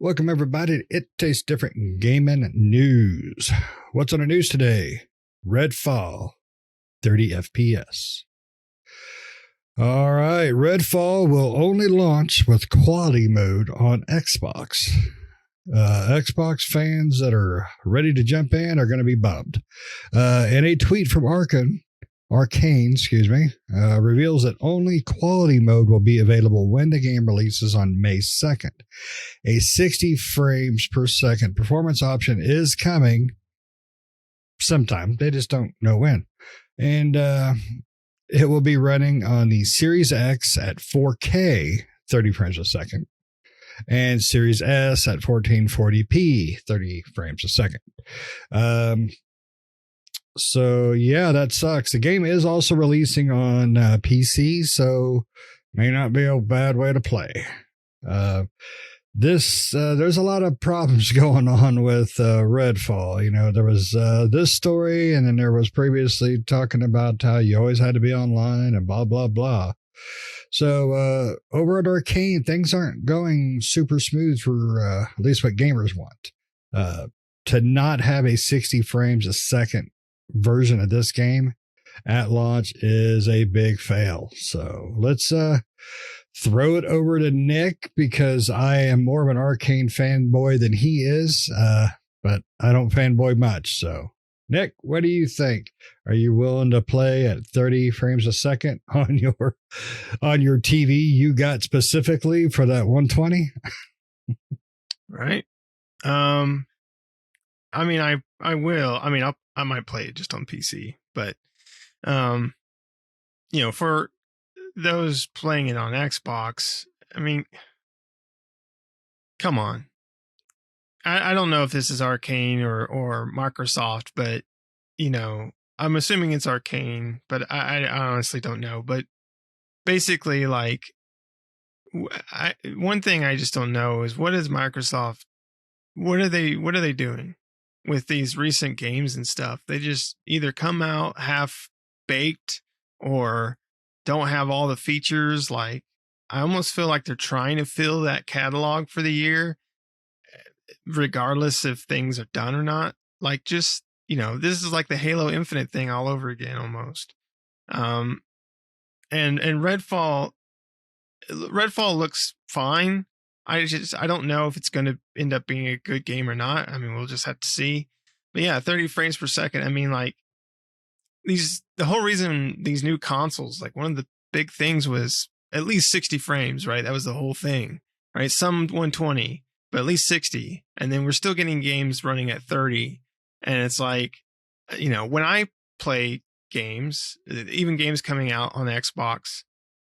Welcome, everybody, to It Tastes Different Gaming News. What's on the news today? Redfall, 30 FPS. All right, Redfall will only launch with quality mode on Xbox. Xbox fans that are ready to jump in are going to be bummed. In a tweet from Arcane, reveals that only quality mode will be available when the game releases on May 2nd. A 60 frames per second performance option is coming sometime. They just don't know when. And it will be running on the Series X at 4K, 30 frames a second, and Series S at 1440p, 30 frames a second. So yeah, that sucks. The game is also releasing on PC, so may not be a bad way to play. There's a lot of problems going on with Redfall. You know, there was this story, and then there was previously talking about how you always had to be online and blah blah blah. So over at Arcane, things aren't going super smooth for at least what gamers want. To not have a 60 frames a second version of this game at launch is a big fail. So let's throw it over to Nick, because I am more of an Arcane fanboy than he is, but I don't fanboy much. So Nick, what do you think? Are you willing to play at 30 frames a second on your TV you got specifically for that 120? Right. I mean, I will. I mean, I might play it just on PC, but for those playing it on Xbox, I mean, come on. I don't know if this is Arcane or Microsoft, but I'm assuming it's Arcane, but I honestly don't know. But basically, like, one thing I just don't know is, what is Microsoft? What are they doing with these recent games and stuff? They just either come out half baked or don't have all the features. Like, I almost feel like they're trying to fill that catalog for the year, regardless if things are done or not. Like, just, this is like the Halo Infinite thing all over again almost. And Redfall looks fine. I don't know if it's going to end up being a good game or not. I mean, we'll just have to see. But yeah, 30 frames per second. I mean, like, the whole reason these new consoles, like, one of the big things was at least 60 frames, right? That was the whole thing, right? Some 120, but at least 60. And then we're still getting games running at 30. And it's like, when I play games, even games coming out on Xbox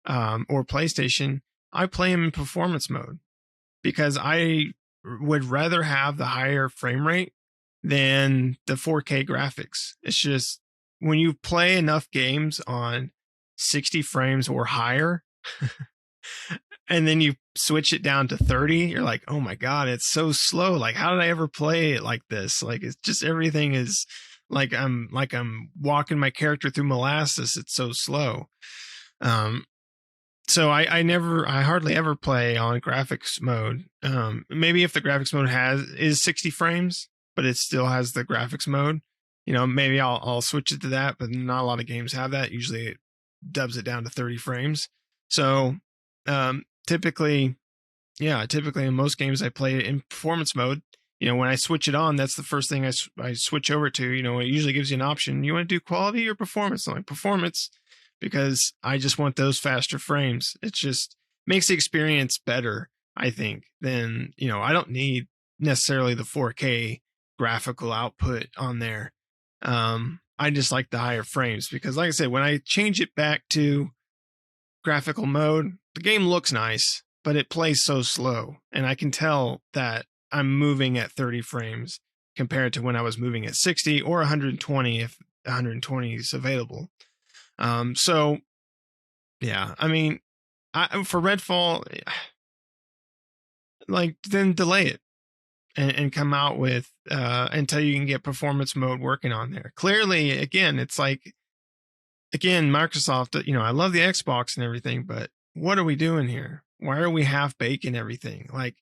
or PlayStation, I play them in performance mode, because I would rather have the higher frame rate than the 4K graphics. It's just, when you play enough games on 60 frames or higher, and then you switch it down to 30, you're like, oh my God, it's so slow. Like, how did I ever play it like this? Like, it's just, everything is like I'm walking my character through molasses. It's so slow. So I hardly ever play on graphics mode. Maybe if the graphics mode is 60 frames, but it still has the graphics mode, maybe I'll switch it to that, but not a lot of games have that. Usually it dubs it down to 30 frames. So typically in most games I play it in performance mode. When I switch it on, that's the first thing I switch over to. It usually gives you an option. You want to do quality or performance? I'm like, performance, because I just want those faster frames. It just makes the experience better, I think, than, I don't need necessarily the 4K graphical output on there. I just like the higher frames, because, like I said, when I change it back to graphical mode, the game looks nice, but it plays so slow. And I can tell that I'm moving at 30 frames compared to when I was moving at 60 or 120 if 120 is available. So yeah, I mean, for Redfall, like, then delay it and come out with until you can get performance mode working on there. Clearly, again, it's like, Microsoft, I love the Xbox and everything, but what are we doing here? Why are we half baking everything? Like,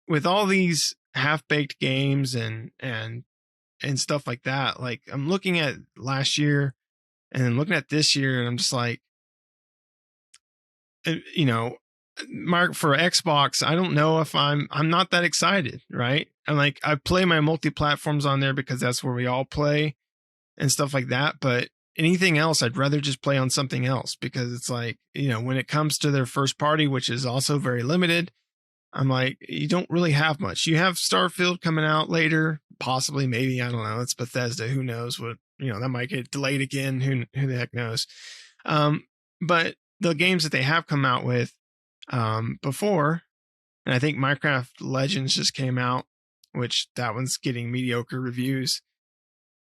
with all these half-baked games and stuff like that, like I'm looking at last year and then looking at this year, and I'm just like, you know, Mark, for Xbox, I don't know if I'm not that excited, right? I'm like, I play my multi-platforms on there because that's where we all play and stuff like that. But anything else, I'd rather just play on something else, because it's like, you know, when it comes to their first party, which is also very limited, I'm like, you don't really have much. You have Starfield coming out later, possibly, maybe, I don't know. It's Bethesda. Who knows what, you know, that might get delayed again. Who the heck knows? But the games that they have come out with before, and I think Minecraft Legends just came out, which that one's getting mediocre reviews.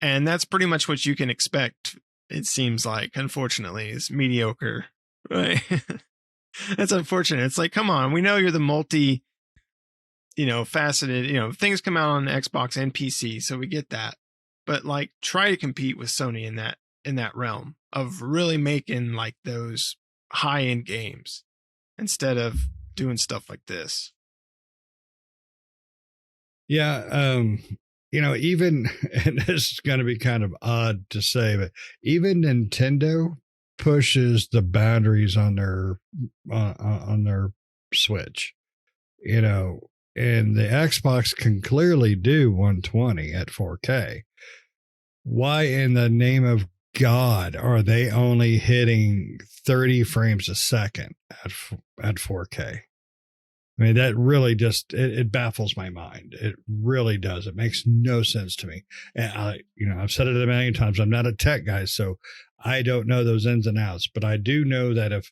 And that's pretty much what you can expect, it seems like, unfortunately, is mediocre, right? That's unfortunate. It's like, come on, we know you're the multi, you know, faceted, you know, things come out on Xbox and PC, so we get that. But like, try to compete with Sony in that realm of really making like those high-end games instead of doing stuff like this. Yeah, you know, even, and this is going to be kind of odd to say, but even Nintendo pushes the boundaries on their Switch, you know, and the Xbox can clearly do 120 at 4K. Why in the name of God are they only hitting 30 frames a second at 4K? I mean, that really just, it baffles my mind. It really does. It makes no sense to me. And I've said it a million times. I'm not a tech guy, so I don't know those ins and outs, but I do know that if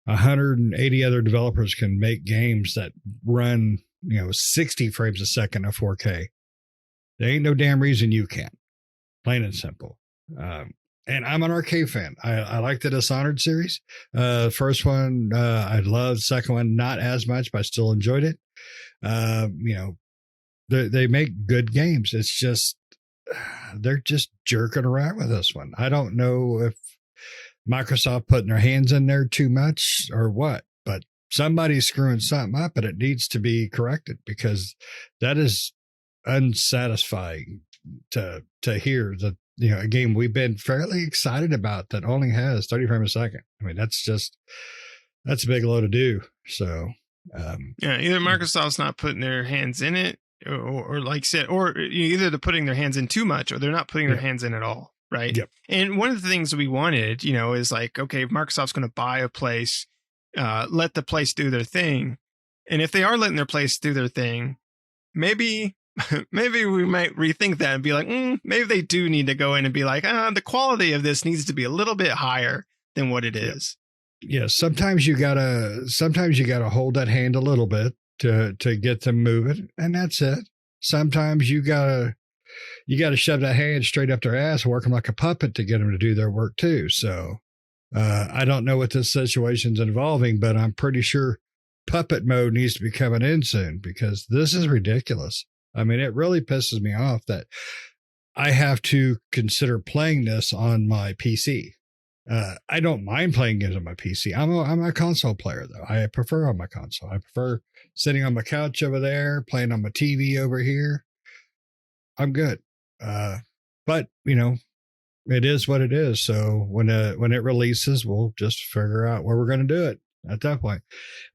180 other developers can make games that run, 60 frames a second at 4K, there ain't no damn reason you can't. Plain and simple. And I'm an arcade fan. I like the Dishonored series. First one, I loved. Second one, not as much, but I still enjoyed it. They make good games. It's just, they're just jerking around with this one. I don't know if Microsoft putting their hands in there too much or what, but somebody's screwing something up and it needs to be corrected, because that is unsatisfying to hear that, a game we've been fairly excited about that only has 30 frames a second. I mean, that's a big load to do. So, either Microsoft's not putting their hands in it, or like I said, or either they're putting their hands in too much, or they're not putting their hands in at all. Right. Yep. And one of the things we wanted, is like, okay, if Microsoft's going to buy a place, let the place do their thing. And if they are letting their place do their thing, maybe we might rethink that and be like, maybe they do need to go in and be like, the quality of this needs to be a little bit higher than what it is. Yeah. Sometimes you gotta hold that hand a little bit to get them moving, and that's it. Sometimes you gotta shove that hand straight up their ass, work them like a puppet to get them to do their work too. So I don't know what this situation's involving, but I'm pretty sure puppet mode needs to be coming in soon, because this is ridiculous. I mean, it really pisses me off that I have to consider playing this on my PC. I don't mind playing games on my PC. I'm a console player, though. I prefer on my console. I prefer sitting on my couch over there, playing on my TV over here. I'm good. But, it is what it is. So when it releases, we'll just figure out where we're going to do it. At that point,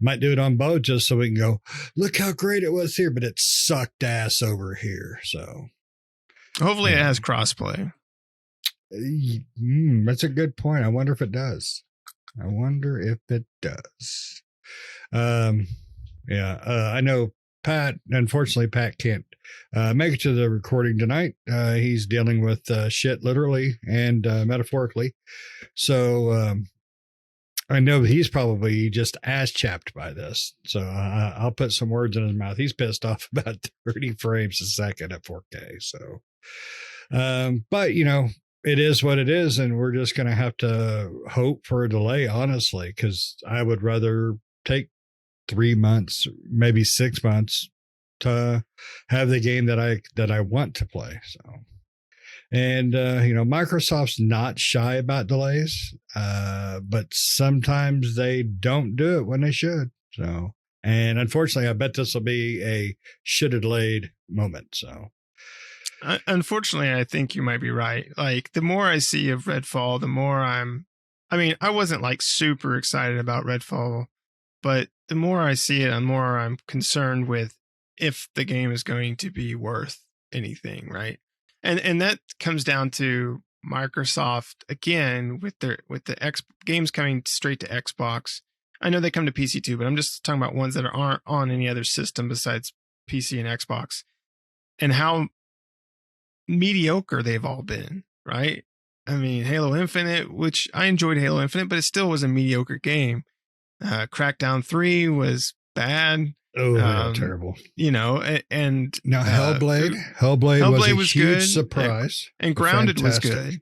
might do it on both just so we can go, look how great it was here, but it sucked ass over here. So hopefully it has crossplay. That's a good point. I wonder if it does. I know Pat, unfortunately, Pat can't make it to the recording tonight. He's dealing with shit literally and metaphorically. So, I know he's probably just ass chapped by this. So I'll put some words in his mouth. He's pissed off about 30 frames a second at 4K. So, but it is what it is. And we're just going to have to hope for a delay, honestly, because I would rather take 3 months, maybe 6 months to have the game that I want to play. So. And, Microsoft's not shy about delays, but sometimes they don't do it when they should. So And unfortunately, I bet this will be a should have delayed moment. So, Unfortunately, I think you might be right. Like, the more I see of Redfall, the more I wasn't like super excited about Redfall, but the more I see it, the more I'm concerned with if the game is going to be worth anything, right? And that comes down to Microsoft again with the games coming straight to Xbox. I know they come to PC too, but I'm just talking about ones that aren't on any other system besides PC and Xbox, and how mediocre they've all been, right? I mean, Halo Infinite, which I enjoyed Halo Infinite, but it still was a mediocre game. Crackdown 3 was bad. oh, yeah, terrible. And Now Hellblade was a was huge good, surprise. and Grounded was Fantastic. good.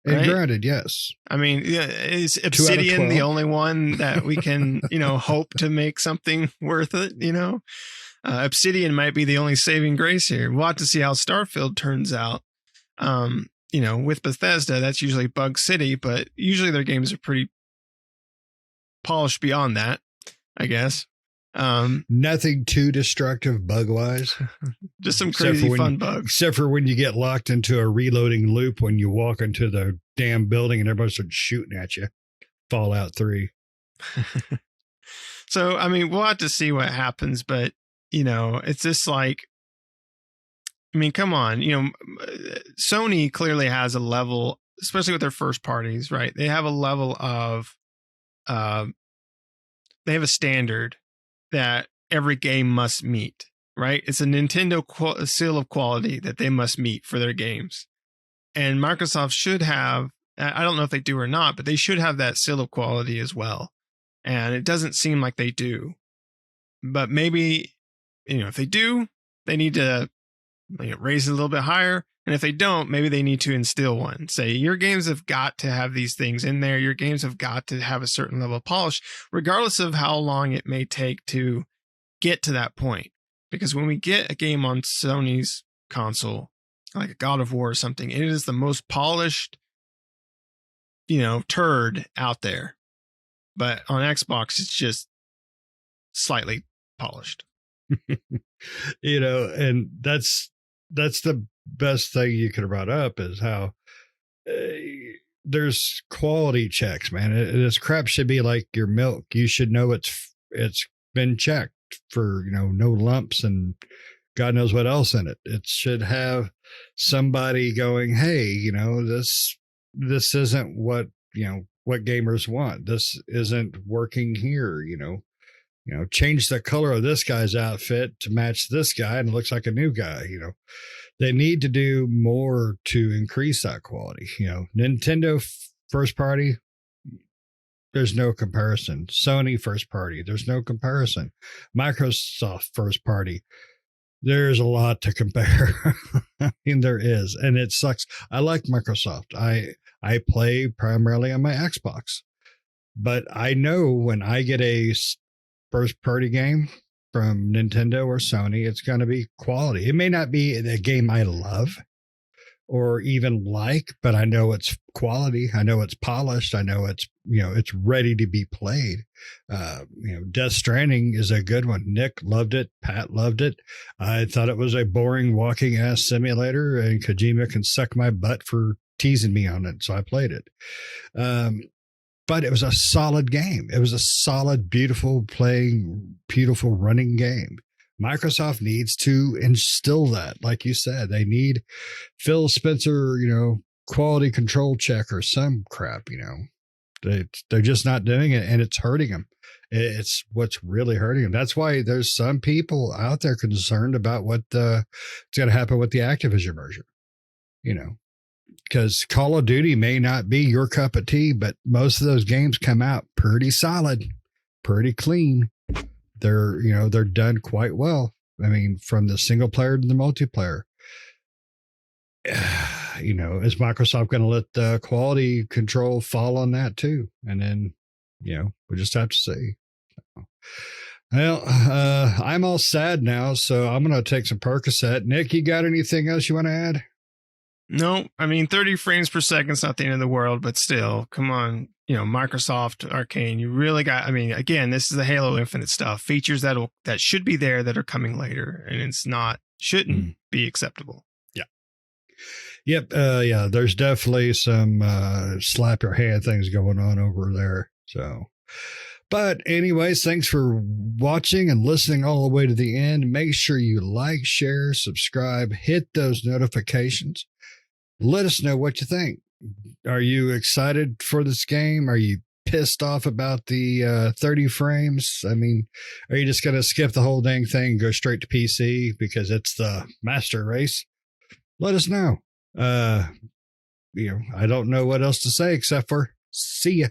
And right? Grounded, yes. I mean, is 2 out of Obsidian the 12. only one that we can, hope to make something worth it? Obsidian might be the only saving grace here. We'll have to see how Starfield turns out. With Bethesda, that's usually Bug City, but usually their games are pretty polished beyond that, I guess. Nothing too destructive bug-wise. Just some crazy fun bugs. Except for when you get locked into a reloading loop when you walk into the damn building and everybody starts shooting at you. Fallout 3. So, we'll have to see what happens, but, it's just like, come on, Sony clearly has a level, especially with their first parties, right? They have a level of, they have a standard that every game must meet, right? It's a Nintendo seal of quality that they must meet for their games. And Microsoft should have, I don't know if they do or not, but they should have that seal of quality as well. And it doesn't seem like they do. But maybe, if they do, they need to raise it a little bit higher. And if they don't, maybe they need to instill one. Say, your games have got to have these things in there. Your games have got to have a certain level of polish, regardless of how long it may take to get to that point. Because when we get a game on Sony's console, like a God of War or something, it is the most polished, turd out there. But on Xbox, it's just slightly polished. And that's the best thing you could have brought up is how there's quality checks, man. This crap should be like your milk. You should know it's been checked for, no lumps and God knows what else in it. It should have somebody going, hey, this isn't what, what gamers want. This isn't working here, change the color of this guy's outfit to match this guy and it looks like a new guy, They need to do more to increase that quality. Nintendo first party, there's no comparison. Sony first party, there's no comparison. Microsoft first party, there's a lot to compare. There is, and it sucks. I like Microsoft. I play primarily on my Xbox, but I know when I get a first party game from Nintendo or Sony, it's going to be quality. It may not be a game I love or even like, but I know it's quality. I know it's polished. I know it's, it's ready to be played. Death Stranding is a good one. Nick loved it. Pat loved it. I thought it was a boring walking ass simulator and Kojima can suck my butt for teasing me on it. So I played it. But it was a solid game. It was a solid, beautiful running game. Microsoft needs to instill that. Like you said, they need Phil Spencer, quality control check or some crap, they're just not doing it and it's hurting them. It's what's really hurting them. That's why there's some people out there concerned about what's going to happen with the Activision merger, because Call of Duty may not be your cup of tea, but most of those games come out pretty solid, pretty clean. They're done quite well. From the single player to the multiplayer. Is Microsoft going to let the quality control fall on that too? And then, we just have to see. Well, I'm all sad now, so I'm going to take some Percocet. Nick, you got anything else you want to add? No, 30 frames per second is not the end of the world, but still, come on. Microsoft Arcane, you really got, I mean, again, this is the Halo Infinite stuff, features that should be there that are coming later, and shouldn't be acceptable. Yeah. Yep. Yeah, there's definitely some slap your hand things going on over there. So, but anyways, thanks for watching and listening all the way to the end. Make sure you like, share, subscribe, hit those notifications. Let us know what you think. Are you excited for this game? Are you pissed off about the 30 frames? I mean, are you just going to skip the whole dang thing and go straight to PC because it's the master race? Let us know. I don't know what else to say except for see ya.